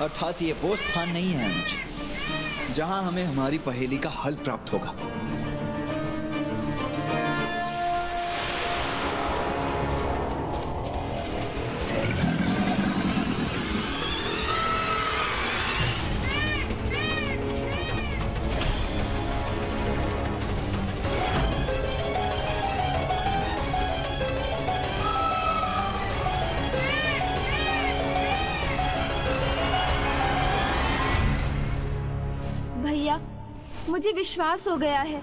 अर्थात ये वो स्थान नहीं है अनुज जहां हमें हमारी पहेली का हल प्राप्त होगा। भैया, मुझे विश्वास हो गया है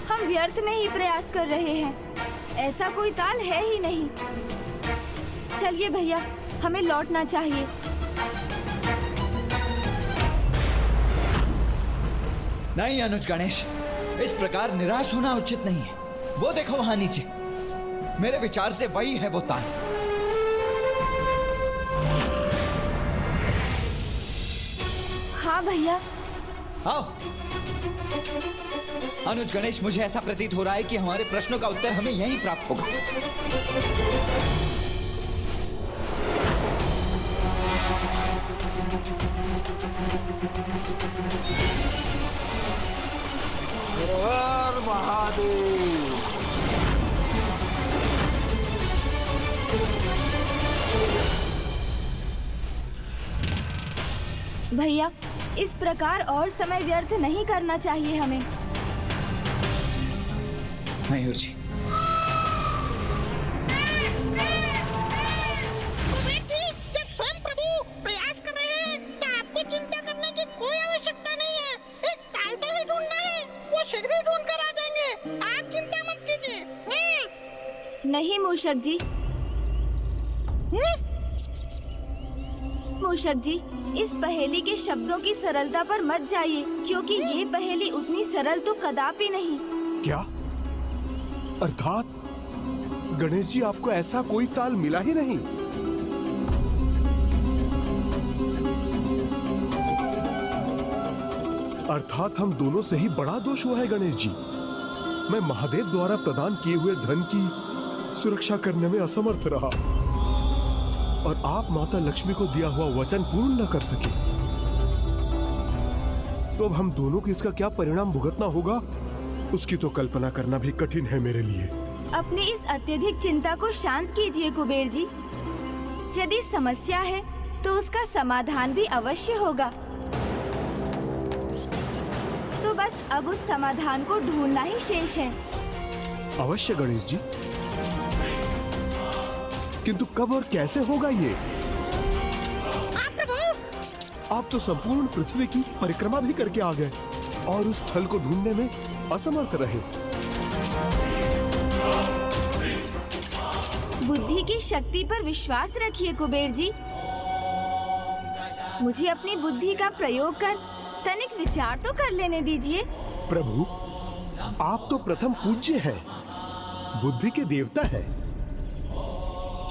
हम व्यर्थ में ही प्रयास कर रहे हैं। ऐसा कोई ताल है ही नहीं। चलिए भैया, हमें लौटना चाहिए। नहीं अनुज गणेश, इस प्रकार निराश होना उचित नहीं है। वो देखो वहां नीचे, मेरे विचार से वही है वो ताल। हाँ भैया। आओ अनुज गणेश, मुझे ऐसा प्रतीत हो रहा है कि हमारे प्रश्नों का उत्तर हमें यहीं प्राप्त होगा। हर हर महादेव। भैया, इस प्रकार और समय व्यर्थ नहीं करना चाहिए हमें। मयूर जी, जब स्वयं प्रभु प्रयास कर रहे हैं तो आपको चिंता करने की कोई आवश्यकता नहीं है। एक ताल तो ही ढूंढना है, वो शीघ्र ही ढूंढ कर आ जाएंगे। आप चिंता मत कीजिए। नहीं मूषक जी। मूषक जी, इस पहेली के शब्दों की सरलता पर मत जाइए, क्योंकि ये पहेली उतनी सरल तो कदापि नहीं। क्या अर्थात गणेश जी, आपको ऐसा कोई ताल मिला ही नहीं? अर्थात हम दोनों से ही बड़ा दोष हुआ है गणेश जी। मैं महादेव द्वारा प्रदान किए हुए धन की सुरक्षा करने में असमर्थ रहा और आप माता लक्ष्मी को दिया हुआ वचन पूर्ण न कर सके। तो अब हम दोनों को इसका क्या परिणाम भुगतना होगा, उसकी तो कल्पना करना भी कठिन है मेरे लिए। अपनी इस अत्यधिक चिंता को शांत कीजिए कुबेर जी। यदि समस्या है तो उसका समाधान भी अवश्य होगा। तो बस अब उस समाधान को ढूंढना ही शेष है। अवश्य गणेश जी, किंतु कब और कैसे होगा ये? आप तो संपूर्ण पृथ्वी की परिक्रमा भी करके आ गए और उस स्थल को ढूंढने में असमर्थ रहे। बुद्धि की शक्ति पर विश्वास रखिए कुबेर जी। मुझे अपनी बुद्धि का प्रयोग कर तनिक विचार तो कर लेने दीजिए। प्रभु, आप तो प्रथम पूज्य हैं, बुद्धि के देवता है।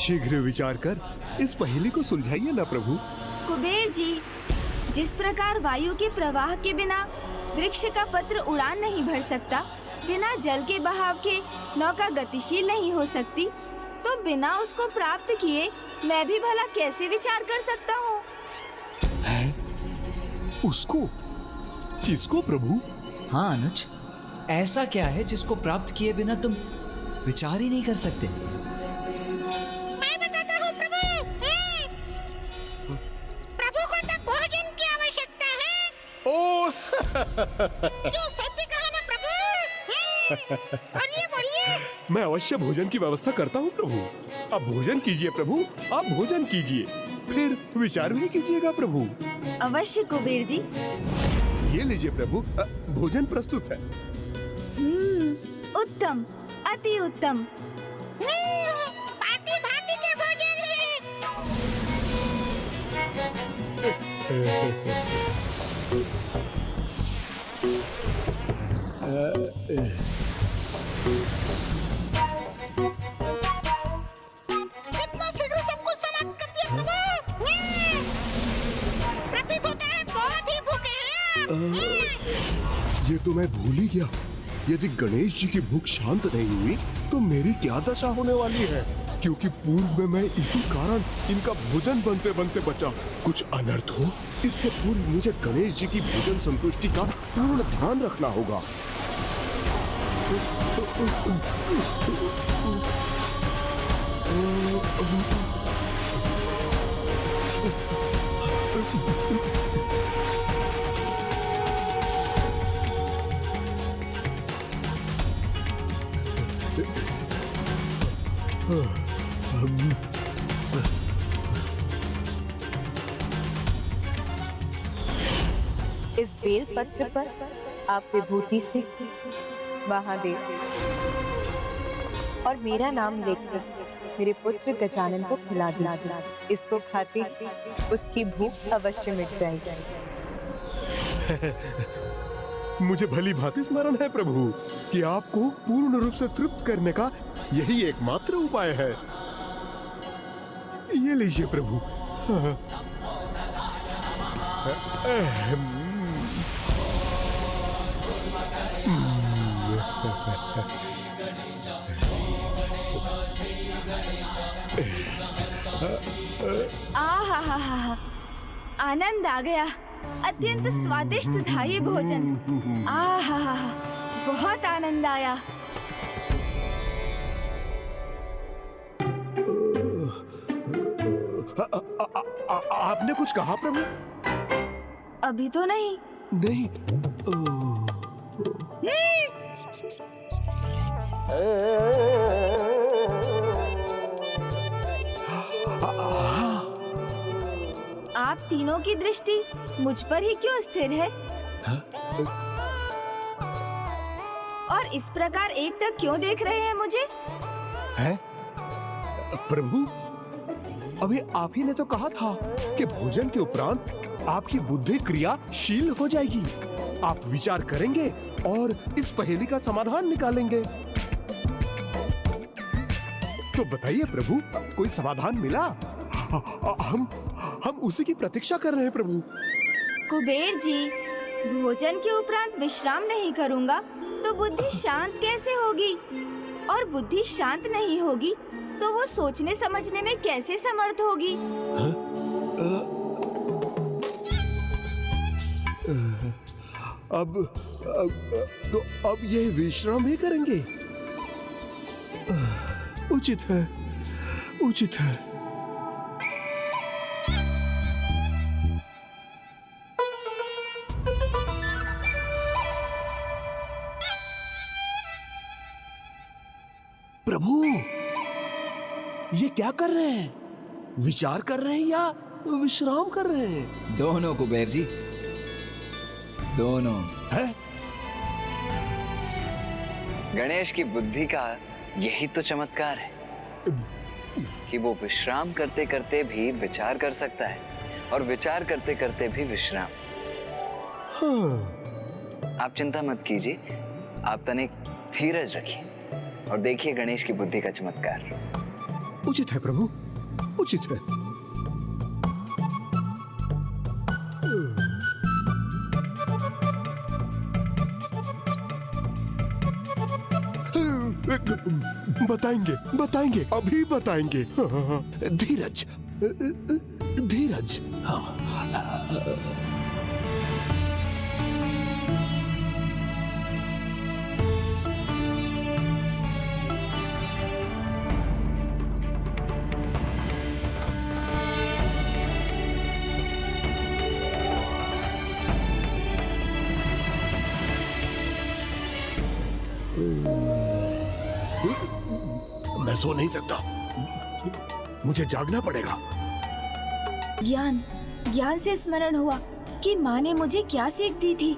शीघ्र विचार कर इस पहेली को सुलझाइए ना प्रभु। कुबेर जी, जिस प्रकार वायु के प्रवाह के बिना वृक्ष का पत्र उड़ान नहीं भर सकता, बिना जल के बहाव के नौका गतिशील नहीं हो सकती, तो बिना उसको प्राप्त किए मैं भी भला कैसे विचार कर सकता हूँ? उसको? किसको प्रभु? हाँ अनुज, ऐसा क्या है जिसको प्राप्त किए बिना तुम विचार ही नहीं कर सकते? मैं बताता हूँ प्रभु। प्रभु को तो भोजन की आवश्यकता है। ओ जो सत्य कहा ना प्रभु। बोलिए बोलिए। मैं अवश्य भोजन की व्यवस्था करता हूँ प्रभु। आप भोजन कीजिए प्रभु, आप भोजन कीजिए, फिर विचार भी कीजिएगा प्रभु। अवश्य कुबेर जी। ये लीजिए प्रभु, भोजन प्रस्तुत है। उत्तम, अति उत्तम। भांति भांति के भोजन इतना शीघ्र सब कुछ समाप्त कर दिया प्रभु। प्रतीत होता है बहुत ही भूखे हैं आप। ये तो मैं भूल ही गया। यदि गणेश जी की भूख शांत नहीं हुई तो मेरी क्या दशा होने वाली है। क्योंकि पूर्व में मैं इसी कारण इनका भोजन बनते बनते बचा। कुछ अनर्थ हो इससे पूर्व मुझे गणेश जी की भोजन संतुष्टि का पूर्ण ध्यान रखना होगा। इस बेल पत्र पर आप विभूति से महादेव और मेरा नाम लिखकर मेरे पुत्र गजानन को खिला दीजिए। इसको खाते ही उसकी भूख अवश्य मिट जाएगी। मुझे भली भांति स्मरण है प्रभु कि आपको पूर्ण रूप से तृप्त करने का यही एकमात्र उपाय है। ये लीजिए प्रभु। आहा, आनंद आ गया। अत्यंत स्वादिष्ट था ये भोजन। आहा, बहुत आनंद आया। आपने कुछ कहा प्रभु? अभी तो नहीं। नहीं। आप तीनों की दृष्टि मुझ पर ही क्यों स्थिर है? और इस प्रकार एकटक क्यों देख रहे हैं मुझे? है? प्रभु, अभी आप ही ने तो कहा था कि भोजन के उपरांत आपकी बुद्धि क्रियाशील हो जाएगी। आप विचार करेंगे और इस पहेली का समाधान निकालेंगे। तो बताइए प्रभु, कोई समाधान मिला? हम उसी की प्रतीक्षा कर रहे हैं प्रभु। कुबेर जी, भोजन के उपरांत विश्राम नहीं करूंगा तो बुद्धि शांत कैसे होगी? और बुद्धि शांत नहीं होगी तो वो सोचने समझने में कैसे समर्थ होगी? अब ये विश्राम ही करेंगे। उचित है, उचित है। प्रभु, ये क्या कर रहे हैं? विचार कर रहे हैं या विश्राम कर रहे हैं? दोनों कुबेर जी, दोनों। है? गणेश की बुद्धि का यही तो चमत्कार है कि वो विश्राम करते करते भी विचार कर सकता है और विचार करते करते भी विश्राम। हाँ। आप चिंता मत कीजिए, आप तनिक धीरज रखिए और देखिए गणेश की बुद्धि का चमत्कार। उचित है प्रभु, उचित है। बताएंगे, बताएंगे, अभी बताएंगे। धीरज, धीरज। हाँ। मैं सो नहीं सकता, मुझे जागना पड़ेगा। ज्ञान से स्मरण हुआ कि माँ ने मुझे क्या सीख दी थी।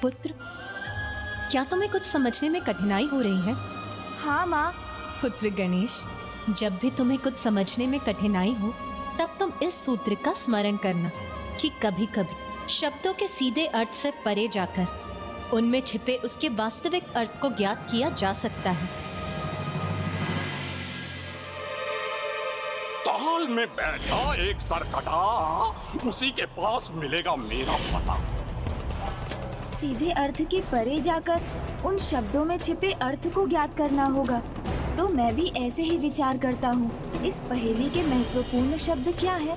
पुत्र, क्या तुम्हें कुछ समझने में कठिनाई हो रही है? हाँ माँ। पुत्र गणेश, जब भी तुम्हें कुछ समझने में कठिनाई हो तब तुम इस सूत्र का स्मरण करना कि कभी-कभी शब्दों के सीधे अर्थ से परे जाकर उनमें छिपे उसके वास्तविक अर्थ को ज्ञात किया जा सकता है। ताल में बैठा एक सरकटा, उसी के पास मिलेगा मेरा पता। सीधे अर्थ के परे जाकर उन शब्दों में छिपे अर्थ को ज्ञात करना होगा। तो मैं भी ऐसे ही विचार करता हूँ। इस पहेली के महत्वपूर्ण शब्द क्या है?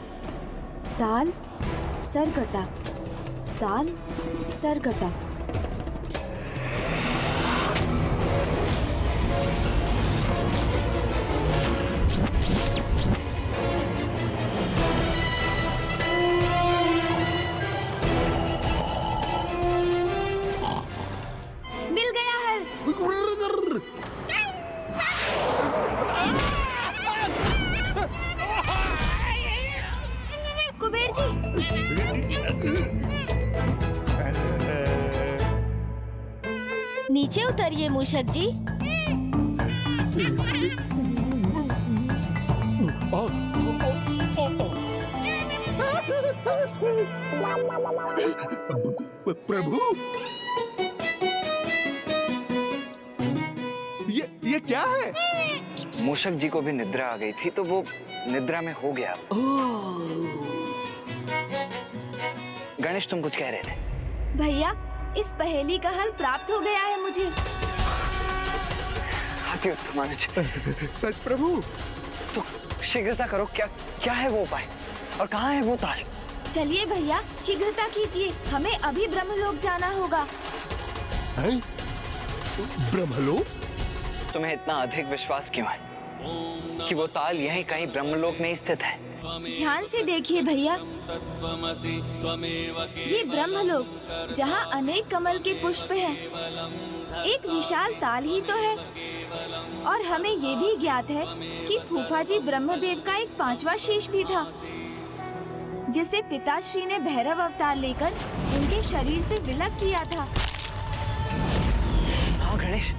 ताल, सरकटा, ताल, सरकटा। मिल गया हल। कुबेर जी, नीचे उतरिए मूषक जी। प्रभु, ये क्या है? मूषक जी को भी निद्रा आ गई थी तो वो निद्रा में हो गया। गणेश, तुम कुछ कह रहे थे? भैया, इस पहेली का हल प्राप्त हो गया है मुझे। अनुज, सच प्रभु? तो शीघ्रता करो। क्या है वो उपाय और कहाँ है वो ताल? चलिए भैया, शीघ्रता कीजिए, हमें अभी ब्रह्मलोक जाना होगा। हैं? ब्रह्मलोक? तुम्हें इतना अधिक विश्वास क्यों है कि वो ताल यहीं कहीं ब्रह्मलोक में ही स्थित है? ध्यान से देखिए भैया, ये ब्रह्मलोक, जहाँ अनेक कमल के पुष्प हैं, एक विशाल ताल ही तो है। और हमें ये भी ज्ञात है कि फूफा जी ब्रह्मदेव का एक 5वां शीश भी था, जिसे पिताश्री ने भैरव अवतार लेकर उनके शरीर से विलग किया था। हाँ गणेश,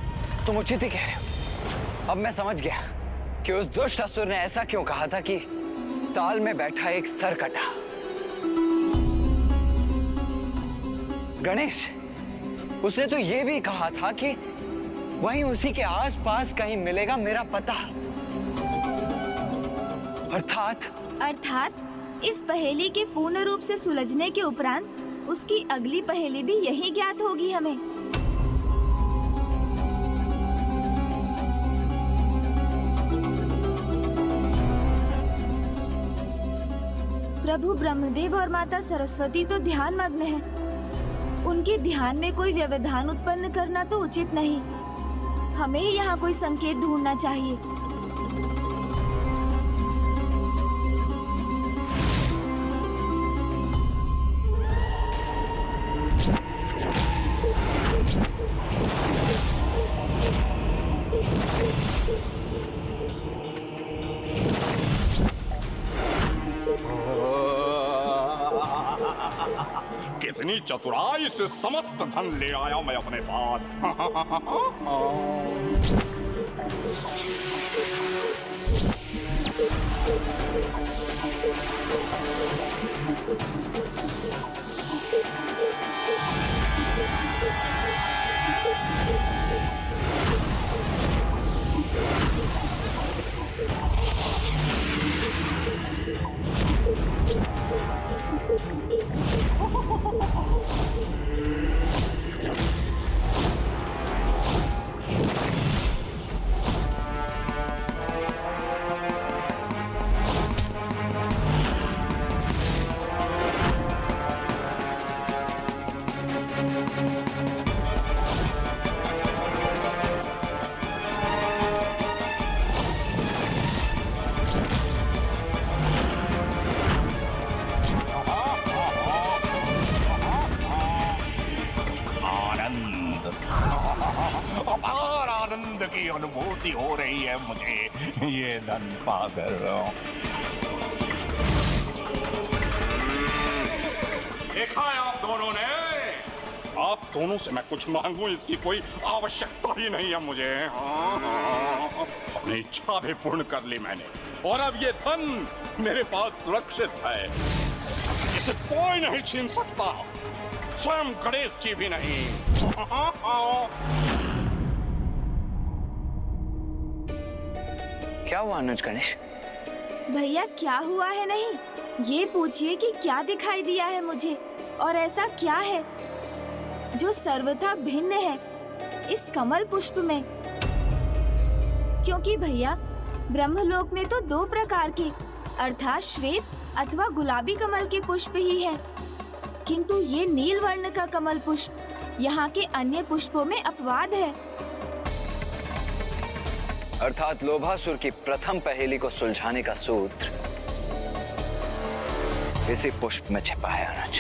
तुम उचित ही कह रहे हो। अब मैं समझ गया कि उस दुष्ट असुर ने ऐसा क्यों कहा था कि ताल में बैठा एक सरकटा। गणेश, उसने तो ये भी कहा था कि वहीं उसी के आसपास कहीं मिलेगा मेरा पता। अर्थात इस पहेली के पूर्ण रूप से सुलझने के उपरांत उसकी अगली पहेली भी यही ज्ञात होगी हमें। प्रभु ब्रह्मदेव और माता सरस्वती तो ध्यान मग्न हैं। उनके ध्यान में कोई व्यवधान उत्पन्न करना तो उचित नहीं। हमें यहाँ कोई संकेत ढूंढना चाहिए। कितनी चतुराई से समस्त धन ले आया मैं अपने साथ। अपार आनंद की अनुभूति हो रही है मुझे ये धन पाकर। देखा है आप दोनों ने? आप दोनों से मैं कुछ मांगूं इसकी कोई आवश्यकता ही नहीं है मुझे। अपनी इच्छा भी पूर्ण कर ली मैंने और अब ये धन मेरे पास सुरक्षित है। इसे कोई नहीं छीन सकता, स्वयं गणेश जी भी नहीं। क्या हुआ अनुज? गणेश, भैया क्या हुआ है नहीं, ये पूछिए कि क्या दिखाई दिया है मुझे और ऐसा क्या है जो सर्वथा भिन्न है इस कमल पुष्प में। क्योंकि भैया ब्रह्मलोक में तो 2 प्रकार के अर्थात श्वेत अथवा गुलाबी कमल के पुष्प ही है, किंतु ये नील वर्ण का कमल पुष्प यहाँ के अन्य पुष्पों में अपवाद है। अर्थात लोभासुर की प्रथम पहेली को सुलझाने का सूत्र इसी पुष्प में छिपा है अनुज।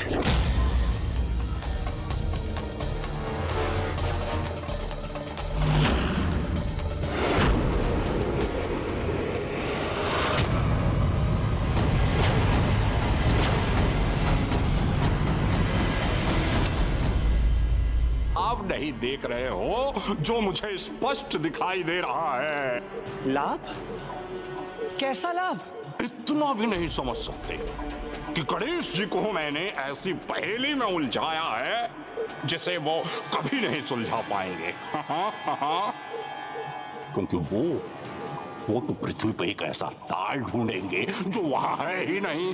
आप नहीं देख रहे हो जो मुझे स्पष्ट दिखाई दे रहा है? लाभ? कैसा लाभ? इतना भी नहीं समझ सकते कि गणेश जी को मैंने ऐसी पहेली में उलझाया है जिसे वो कभी नहीं सुलझा पाएंगे। क्योंकि वो तो पृथ्वी पर एक ऐसा ताल ढूंढेंगे जो वहां है ही नहीं,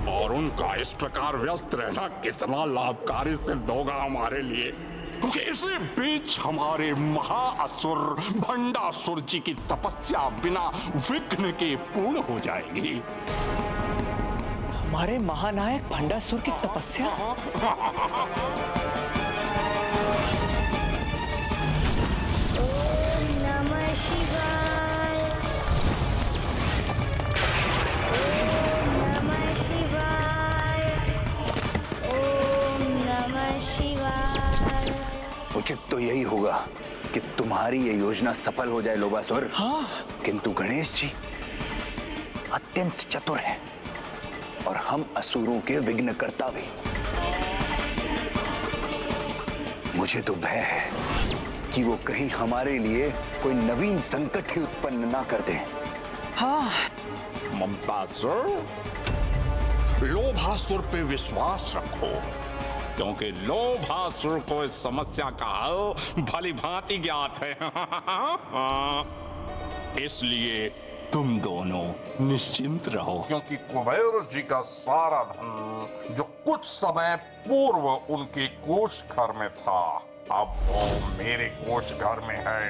और उनका इस प्रकार व्यस्त रहना कितना लाभकारी सिद्ध होगा हमारे लिए, क्योंकि इसी बीच हमारे महाअसुर भंडासुर जी की तपस्या बिना विघ्न के पूर्ण हो जाएगी। हमारे महानायक भंडासुर की तपस्या? ओम नमः शिवाय। ओम नमः शिवाय। ओम नमः शिवाय। उचित तो यही होगा कि तुम्हारी ये योजना सफल हो जाए लोभासुर। हाँ। किंतु गणेश जी अत्यंत चतुर हैं और हम असुरों के विघ्नकर्ता भी। मुझे तो भय है कि वो कहीं हमारे लिए कोई नवीन संकट ही उत्पन्न ना कर दें। हाँ। ममतासुर, लोभासुर पे विश्वास रखो, क्योंकि लोभासुर को इस समस्या का हल भली भांति ज्ञात है। इसलिए तुम दोनों निश्चिंत रहो, क्योंकि कुबेर जी का सारा धन जो कुछ समय पूर्व उनके कोष घर में था, अब वो मेरे कोष घर में है।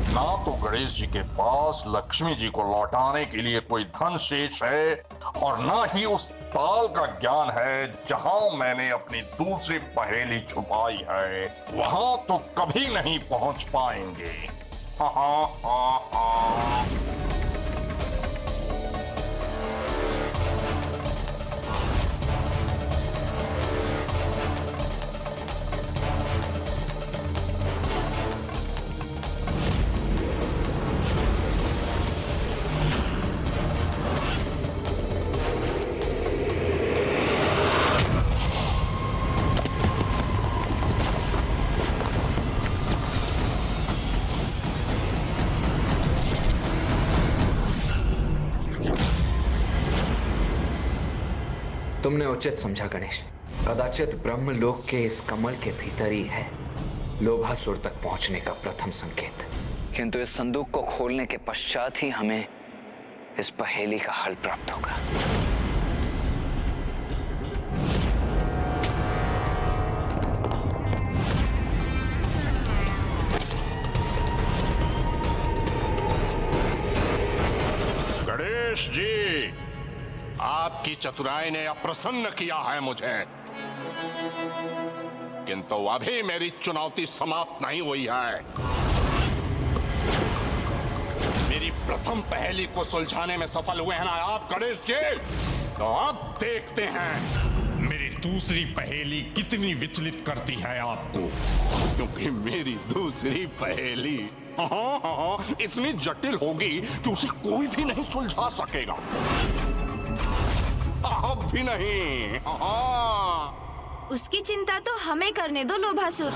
ना तो गणेश जी के पास लक्ष्मी जी को लौटाने के लिए कोई धन शेष है, और ना ही उस ताल का ज्ञान है जहां मैंने अपनी दूसरी पहेली छुपाई है। वहां तो कभी नहीं पहुंच पाएंगे। हा हा हा हा। तुमने उचित समझा गणेश। कदाचित ब्रह्मलोक के इस कमल के भीतर ही है लोभासुर तक पहुंचने का प्रथम संकेत। किंतु इस संदूक को खोलने के पश्चात ही हमें इस पहेली का हल प्राप्त होगा। गणेश जी, आपकी चतुराई ने अप्रसन्न किया है मुझे, किंतु अभी मेरी चुनौती समाप्त नहीं हुई है। मेरी प्रथम पहेली को सुलझाने में सफल हुए हैं ना आप गणेश जी, तो अब देखते हैं मेरी दूसरी पहेली कितनी विचलित करती है आपको, क्योंकि मेरी दूसरी पहेली इतनी जटिल होगी कि उसे कोई भी नहीं सुलझा सकेगा। अब भी नहीं। उसकी चिंता तो हमें करने दो लोभासुर।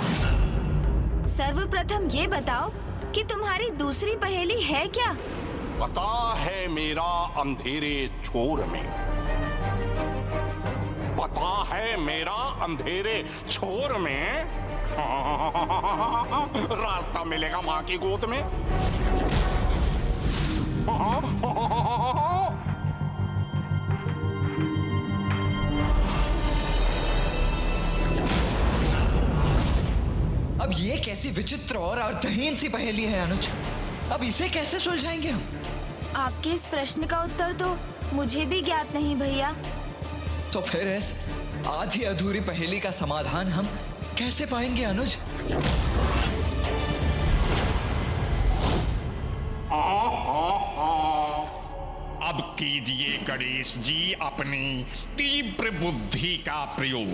सर्वप्रथम ये बताओ कि तुम्हारी दूसरी पहेली है क्या? पता है मेरा अंधेरे छोर में, पता है मेरा अंधेरे छोर में रास्ता मिलेगा माँ की गोद में। अब ये कैसी विचित्र और अर्थहीन सी पहेली है अनुज। अब इसे कैसे सुलझाएंगे हम? आपके इस प्रश्न का उत्तर तो मुझे भी ज्ञात नहीं भैया। तो फिर इस आधी अधूरी पहेली का समाधान हम कैसे पाएंगे अनुज? अब कीजिए गणेश जी अपनी तीव्र बुद्धि का प्रयोग,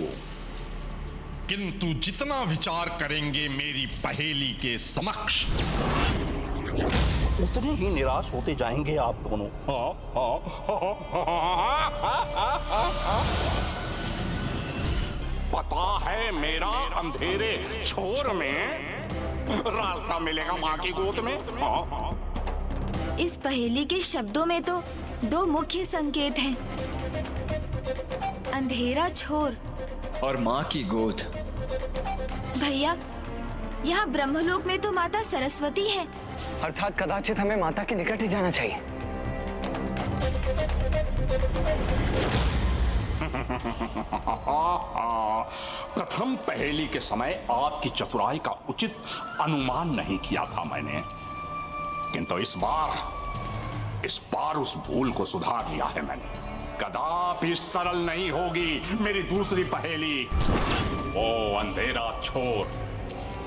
किंतु जितना विचार करेंगे मेरी पहेली के समक्ष उतने ही निराश होते जाएंगे आप दोनों। पता है मेरा अंधेरे छोर में रास्ता मिलेगा माँ की गोद में। इस पहेली के शब्दों में तो दो मुख्य संकेत हैं, अंधेरा छोर और माँ की गोद। भैया, यहाँ ब्रह्मलोक में तो माता सरस्वती है। अर्थात कदाचित हमें माता के निकट ही जाना चाहिए। प्रथम पहेली के समय आपकी चतुराई का उचित अनुमान नहीं किया था मैंने, किंतु इस बार उस भूल को सुधार लिया है मैंने। कदापि सरल नहीं होगी मेरी दूसरी पहेली, वो अंधेरा छोर,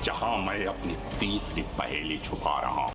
जहां मैं अपनी तीसरी पहेली छुपा रहा हूं।